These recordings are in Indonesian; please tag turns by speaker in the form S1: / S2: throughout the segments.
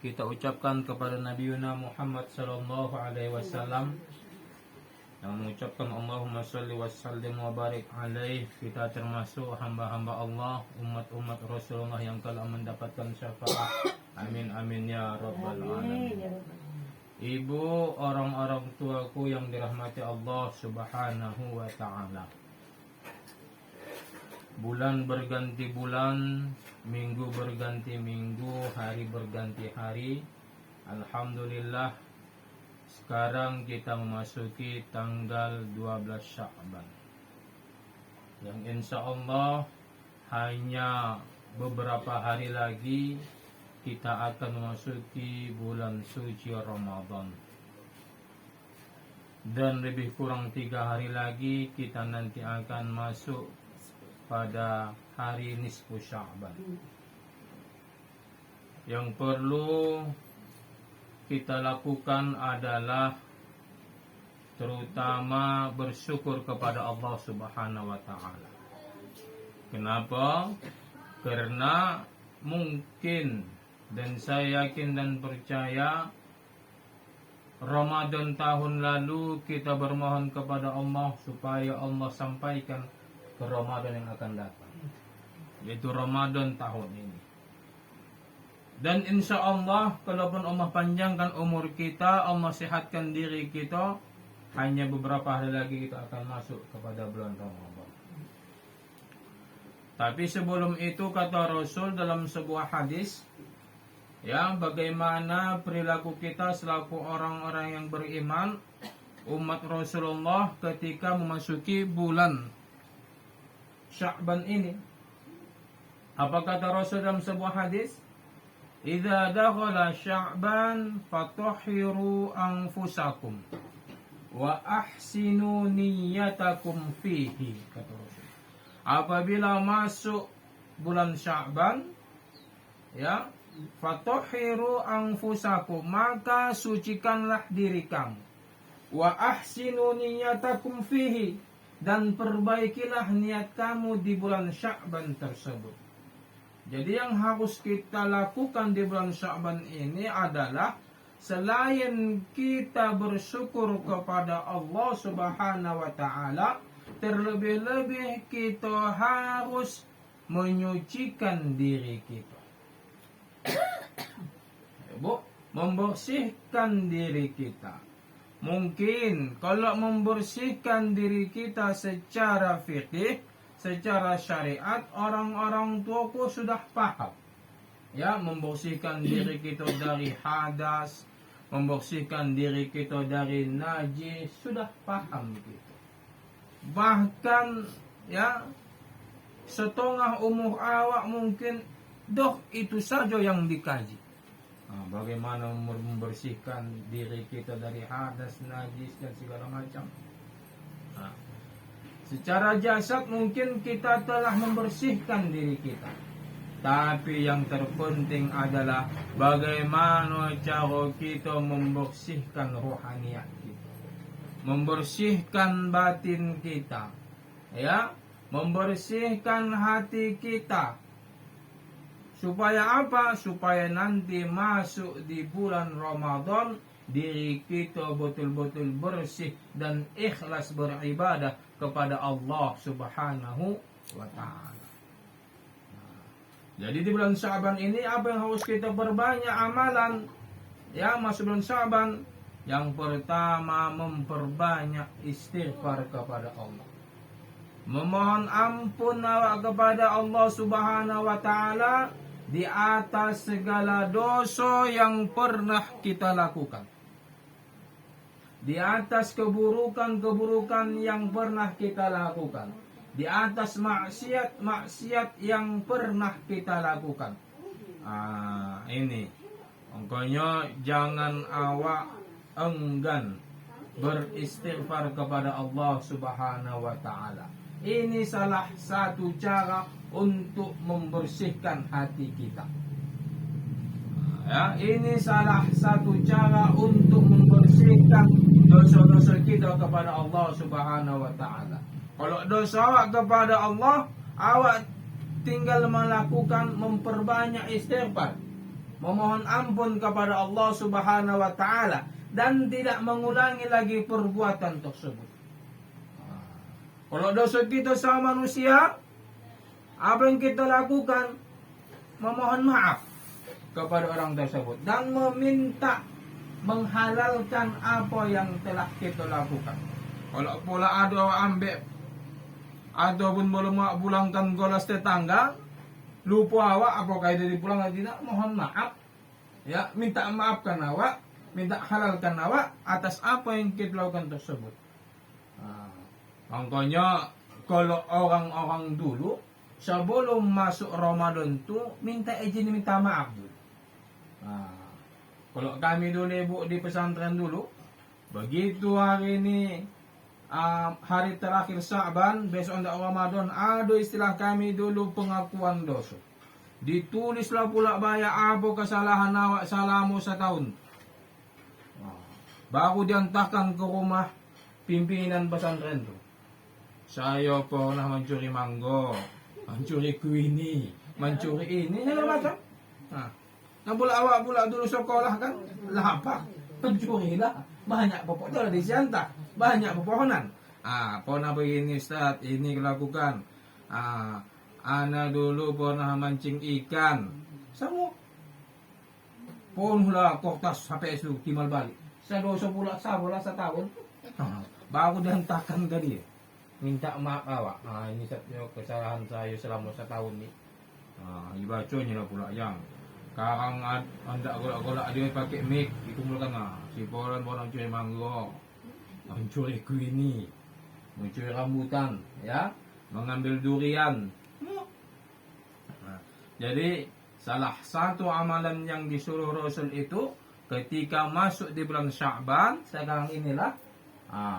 S1: kita ucapkan kepada Nabi Muhammad sallallahu alaihi wasallam yang mengucapkan Allahumma shalli wa sallim wa barik alaih. Kita termasuk hamba-hamba Allah, umat-umat Rasulullah yang telah mendapatkan syafaat. Amin amin ya rabbal alamin. Ibu, orang-orang tuaku yang dirahmati Allah subhanahu wa ta'ala, bulan berganti bulan, minggu berganti minggu, hari berganti hari. Alhamdulillah, sekarang kita memasuki tanggal 12 Sya'ban, yang insya Allah hanya beberapa hari lagi kita akan memasuki bulan suci Ramadan. Dan lebih kurang 3 hari lagi kita nanti akan masuk pada hari nisfu Sya'ban. Yang perlu kita lakukan adalah terutama bersyukur kepada Allah Subhanahu wa ta'ala. Kenapa? Karena mungkin, dan saya yakin dan percaya, Ramadan tahun lalu kita bermohon kepada Allah supaya Allah sampaikan ke Ramadan yang akan datang, yaitu Ramadan tahun ini. Dan insya Allah, kalaupun Allah panjangkan umur kita, Allah sehatkan diri kita, hanya beberapa hari lagi kita akan masuk kepada bulan Ramadan. Tapi sebelum itu, kata Rasul dalam sebuah hadis, ya, bagaimana perilaku kita selaku orang-orang yang beriman, umat Rasulullah ketika memasuki bulan Sya'ban ini. Apa kata Rasul dalam sebuah hadis? Idza dakhala Sya'ban fatahhiru anfusakum wa ahsinu niyyatakum fihi, kata Rasul. Apabila masuk bulan Sya'ban, ya, fatahhiru anfusakum, maka sucikanlah diri kamu, wa ahsinu niyyatakum fihi, dan perbaikilah niat kamu di bulan Sya'ban tersebut. Jadi yang harus kita lakukan di bulan Sya'ban ini adalah selain kita bersyukur kepada Allah Subhanahu wa ta'ala, terlebih-lebih kita harus menyucikan diri kita. Bu, membersihkan diri kita. Mungkin kalau membersihkan diri kita secara fikih, secara syariat, orang-orang tuaku sudah paham. Ya, membersihkan diri kita dari hadas, membersihkan diri kita dari najis, sudah paham kita. Bahkan, ya, setengah umur awak mungkin doh itu saja yang dikaji. Bagaimana membersihkan diri kita dari hadas, najis, dan segala macam. Secara jasad mungkin kita telah membersihkan diri kita, tapi yang terpenting adalah bagaimana cara kita membersihkan rohaniat kita, membersihkan batin kita, ya, membersihkan hati kita. Supaya apa? Supaya nanti masuk di bulan Ramadan, diri kita betul-betul bersih dan ikhlas beribadah kepada Allah Subhanahu wa ta'ala. Jadi di bulan Sya'ban ini apa yang harus kita perbanyak amalan? Ya, masuk bulan Sya'ban, yang pertama memperbanyak istighfar kepada Allah. Memohon ampun kepada Allah Subhanahu wa ta'ala di atas segala dosa yang pernah kita lakukan, di atas keburukan-keburukan yang pernah kita lakukan, di atas maksiat-maksiat yang pernah kita lakukan. Ini pokoknya jangan awak enggan beristighfar kepada Allah Subhanahu wa ta'ala. Ini salah satu cara untuk membersihkan hati kita. Ya, ini salah satu cara untuk membersihkan dosa-dosa kita kepada Allah Subhanahu wa ta'ala. Kalau dosa awak kepada Allah, awak tinggal melakukan memperbanyak istighfar, memohon ampun kepada Allah Subhanahu wa taala dan tidak mengulangi lagi perbuatan tersebut. Kalau dosa kita sama manusia, apa yang kita lakukan? Memohon maaf kepada orang tersebut dan meminta menghalalkan apa yang telah kita lakukan. Kalau pula ada ambil ataupun belum pulangkan golas tetangga, lupa awak apakah dia dipulang atau tidak, mohon maaf. Ya, minta maafkan awak, minta halalkan awak atas apa yang kita lakukan tersebut. Makanya kalau orang-orang dulu sebelum masuk Ramadan tu minta izin, minta maaf dulu. Kalau kami dulu ibu di pesantren dulu, begitu hari ini hari terakhir Sa'ban, besok untuk Ramadan, ada istilah kami dulu pengakuan dosa. Ditulislah pula bayar apa kesalahan awak selama setahun. Baru diantarkan ke rumah pimpinan pesantren tu. Saya pernah mencuri mangga, mencuri kuini, mencuri ini, segala macam. Nah pula awak pula dulu sekolah kan, lapar, pencuri lah. Banyak pokok tu di Siantar, banyak pepohonan. Pernah begini Ustaz, ini lakukan. Ana dulu pernah mancing ikan. Semua. Punlah kertas sampai itu timbal balik. Saya dosa pula sabulah setahun. Baru dihantarkan ke dia. Minta maaf awak. Ini kesalahan saya selama setahun ni. Dibacanya lah pula yang. Sekarang anda golak-golak dia pakai mic. Dikumpulkan si poran curi mangga. Mencuri kuini. Mencuri rambutan. Ya. Mengambil durian. Jadi salah satu amalan yang disuruh Rasul itu ketika masuk di bulan Sya'ban sekarang inilah,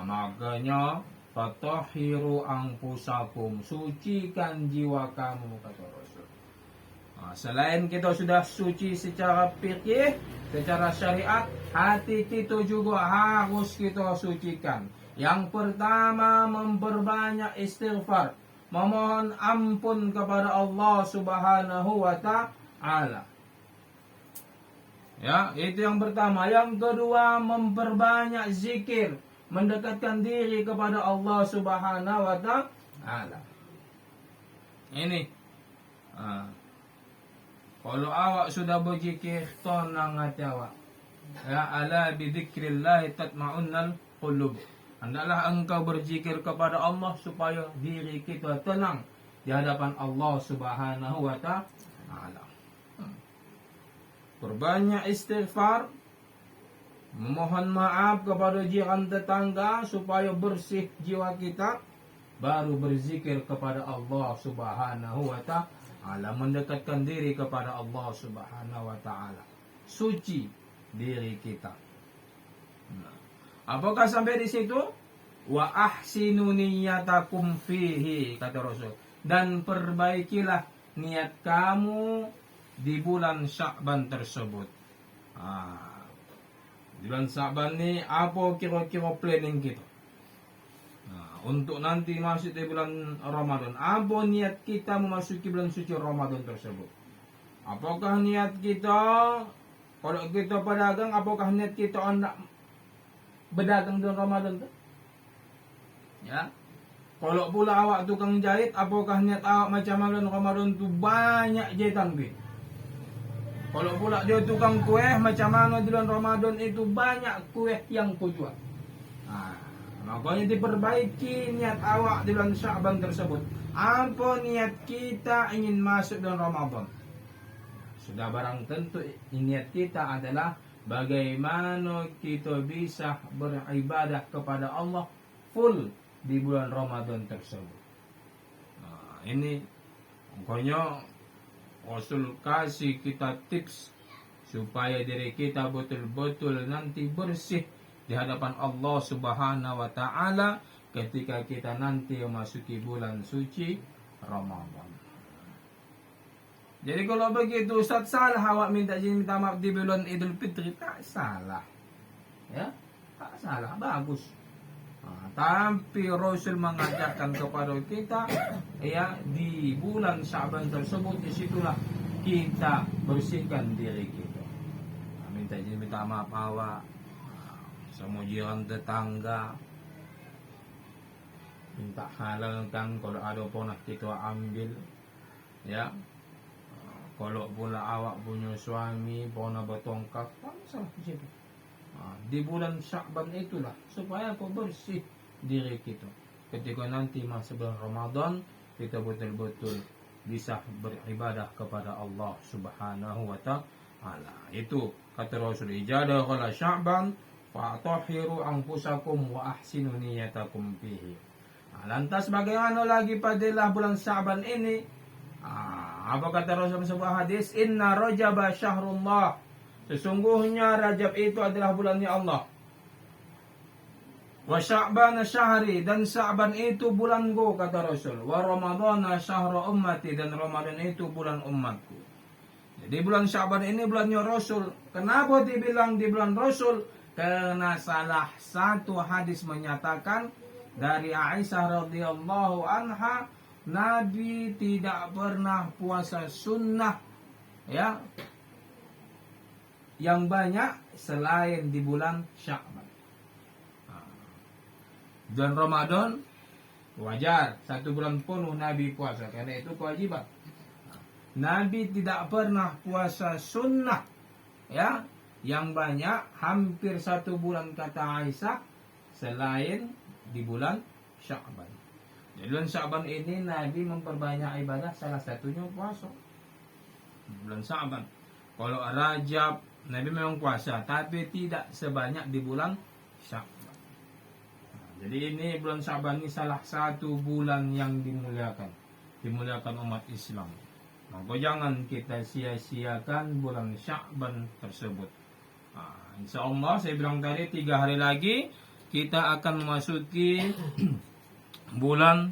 S1: makanya fatahhiru anfusakum, sucikan jiwa kamu, kata Rasul. Selain kita sudah suci secara fikih, secara syariat, hati kita juga harus kita sucikan. Yang pertama, memperbanyak istighfar, memohon ampun kepada Allah Subhanahu wa taala. Ya, itu yang pertama. Yang kedua, memperbanyak zikir, mendekatkan diri kepada Allah Subhanahu wa taala. Ini. Kalau awak sudah berzikir, tenang hati awak. Ya, ala bidzikrillah tatma'unnal qulub. Hendaklah engkau berzikir kepada Allah supaya diri kita tenang di hadapan Allah Subhanahu wa taala. Perbanyak istighfar, memohon maaf kepada jiran tetangga supaya bersih jiwa kita, baru berzikir kepada Allah Subhanahu wa taala, mendekatkan diri kepada Allah Subhanahu wa taala. Suci diri kita. Apakah sampai di situ? Wa ahsinu niyatakum fihi, kata Rasul. Dan perbaikilah niat kamu di bulan Sya'ban tersebut. Di bulan Sya'ban ni apa kira-kira planning kita? Untuk nanti masuk di bulan Ramadan. Apa niat kita memasuki bulan suci Ramadan tersebut? Apakah niat kita, kalau kita pedagang, apakah niat kita hendak berdagang di Ramadan tu? Ya. Kalau pula awak tukang jahit, apakah niat awak macam mana Ramadan tu banyak jahitan duit? Kalau pula dia tukang kueh, macam mana di bulan Ramadan itu banyak kueh yang kau jual? Makanya diperbaiki niat awak di bulan Sya'ban tersebut. Apa niat kita ingin masuk dalam Ramadan? Sudah barang tentu niat kita adalah bagaimana kita bisa beribadah kepada Allah full di bulan Ramadan tersebut. Ini makanya Rasul kasih kita tips supaya diri kita betul-betul nanti bersih di hadapan Allah Subhanahu wa taala ketika kita nanti memasuki bulan suci Ramadan. Jadi kalau begitu Ustaz, salah awak minta maaf di bulan Idul Fitri? Tak salah. Ya, tak salah, bagus. Tapi Rasul mengajarkan kepada kita, ya, di bulan Sya'ban tersebut, disitulah kita bersihkan diri kita. minta maaf awak sama jiran tetangga, minta halalkan kalau ada pernah kita ambil, ya. Kalau pula awak punya suami pernah bertongkar, apa salah di situ? Di bulan Sya'ban itulah supaya apa, bersih diri kita. Ketika nanti masa bulan Ramadan kita betul-betul bisa beribadah kepada Allah Subhanahu wa ta'ala. Itu kata Rasul, ijada qala Sya'ban fa'tahiru anfusakum wa ahsinu niyatakum fihi. Lantas bagaimana lagi padalah bulan Sya'ban ini? Apa kata Rasul sebuah hadis? Inna Rajaba syahrullah. Sesungguhnya Rajab itu adalah bulannya Allah. Wa Sya'ban syahri, dan Sya'ban itu bulanku, kata Rasul. Wa Ramadan syahru ummati, dan Ramadan itu bulan umatku. Jadi bulan Sya'ban ini bulannya Rasul. Kenapa dibilang di bulan Rasul? Karena salah satu hadis menyatakan dari Aisyah radhiyallahu anha, Nabi tidak pernah puasa sunnah, ya, yang banyak selain di bulan Sya'ban. Bulan Ramadan wajar 1 bulan penuh Nabi puasa karena itu kewajiban. Nabi tidak pernah puasa sunnah, ya, yang banyak hampir 1 bulan kata Aisyah selain di bulan Sya'ban. Di bulan Sya'ban ini Nabi memperbanyak ibadah, salah satunya puasa. Bulan Sya'ban. Kalau Rajab Nabi memang puasa, tapi tidak sebanyak di bulan Sya'ban. Jadi ini bulan Sya'ban ini salah satu bulan yang dimuliakan umat Islam. Maka jangan kita sia-siakan bulan Sya'ban tersebut. Insya Allah saya bilang tadi 3 hari lagi kita akan memasuki bulan